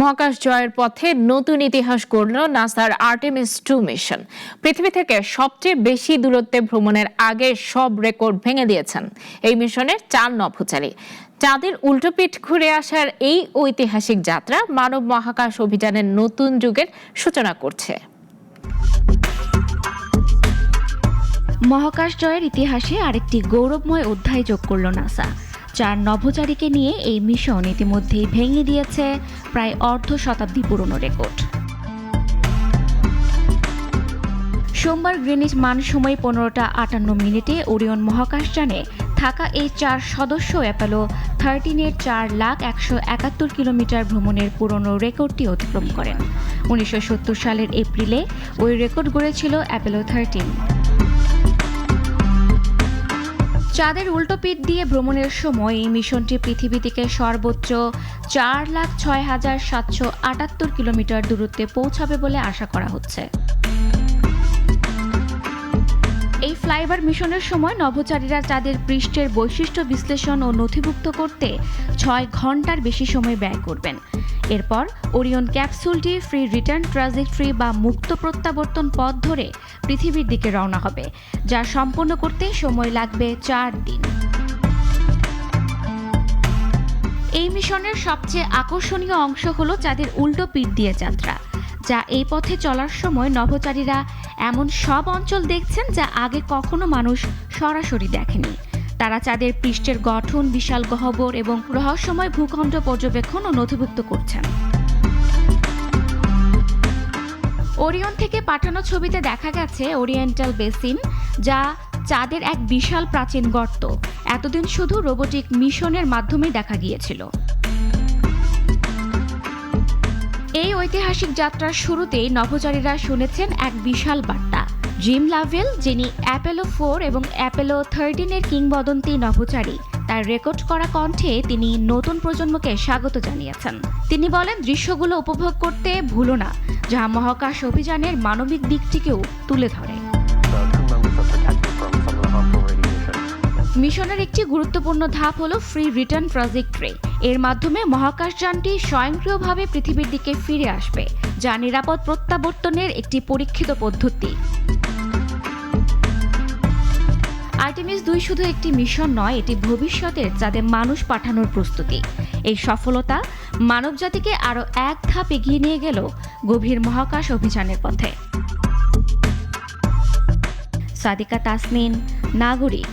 মহাকাশ জয়ের পথে নতুন ইতিহাস গড়ল নাসার আর্টেমিস 2 মিশন। পৃথিবী থেকে সবচেয়ে বেশি দূরত্বে ভ্রমণের আগে সব রেকর্ড ভেঙে দিয়েছেন এই মিশনের 4 নভোচারী। চাঁদের উল্টোপিঠ ঘুরে আসার এই ঐতিহাসিক যাত্রা মানব মহাকাশ অভিযানের নতুন যুগের সূচনা করছে। মহাকাশ জয়ের ইতিহাসে আরেকটি গৌরবময় অধ্যায় যোগ করল নাসা। 4 নভোচারীকে নিয়ে এই মিশন ইতিমধ্যেই ভেঙে দিয়েছে প্রায় অর্ধ শতাব্দী পুরনো রেকর্ড। সোমবার গ্রিনিচ মান সময় 15:58 ওরিয়ন মহাকাশযানে থাকা এই 4 সদস্য অ্যাপোলো 13-এর 4,171 কিলোমিটার ভ্রমণের পুরনো রেকর্ডটি অতিক্রম করেন। 1970 সালের এপ্রিলে ওই রেকর্ড গড়েছিল অ্যাপোলো 13। চাঁদের উল্টো পিঠ দিয়ে ভ্রমণের সময় এই মিশনটি পৃথিবী থেকে সর্বোচ্চ 4,06,778 কিলোমিটার দূরত্বে পৌঁছাবে বলে আশা করা হচ্ছে। এই ফ্লাইওভার মিশনের সময় নভোচারীরা চাঁদের পৃষ্ঠের বৈশিষ্ট্য বিশ্লেষণ ও নথিভুক্ত করতে 6 ঘন্টার বেশি সময় ব্যয় করবেন। এরপর ওরিয়ন ক্যাপসুলটি ফ্রি রিটার্ন ট্র্যাজেক্টরি বা মুক্ত প্রত্যাবর্তন পথ ধরে পৃথিবীর দিকে রওনা হবে, যা সম্পন্ন করতে সময় লাগবে 4 দিন। এই মিশনের সবচেয়ে আকর্ষণীয় অংশ হলো চাঁদের উল্টো পিঠ দিয়ে যাত্রা, যা এই পথে চলার সময় নভোচারীরা এমন সব অঞ্চল দেখছেন যা আগে কখনো মানুষ সরাসরি দেখেনি। তারা চাঁদের পৃষ্ঠের গঠন, বিশাল গহ্বর এবং রহস্যময় ভূখণ্ড পর্যবেক্ষণ ও নথিভুক্ত করছেন। ওরিয়ন থেকে পাঠানো ছবিতে দেখা গেছে ওরিয়েন্টাল বেসিন, যা চাঁদের এক বিশাল প্রাচীন গর্ত। এতদিন শুধু রোবোটিক মিশনের মাধ্যমে দেখা গিয়েছিল। এই ঐতিহাসিক যাত্রার শুরুতেই নভোচারীরা শুনেছেন এক বিশাল বার্তা। জিম লাভেল, যিনি অ্যাপোলো 4 এবং অ্যাপোলো 13-এর কিংবদন্তি নভোচারী, তার রেকর্ড করা কণ্ঠে তিনি নতুন প্রজন্মকে স্বাগত জানিয়েছেন। তিনি বলেন, দৃশ্যগুলো উপভোগ করতে ভুলো না, যা মহাকাশ অভিযানের মানবিক দিকটিকেও তুলে ধরে। মিশনের একটি গুরুত্বপূর্ণ ধাপ হলো ফ্রি রিটার্ন ট্র্যাজেক্টরি। এর মাধ্যমে মহাকাশযানটি স্বয়ংক্রিয়ভাবে পৃথিবীর দিকে ফিরে আসবে, যা নিরাপদ প্রত্যাবর্তনের একটি পরীক্ষিত পদ্ধতি। আর্টেমিস 2 শুধু একটি মিশন নয়, এটি ভবিষ্যতের চাঁদে মানুষ পাঠানোর প্রস্তুতি। এই সফলতা মানবজাতিকে আরও এক ধাপ এগিয়ে নিয়ে গেল গভীর মহাকাশ অভিযানের পথে। সাদিকা তাসনিন, নাগরিক।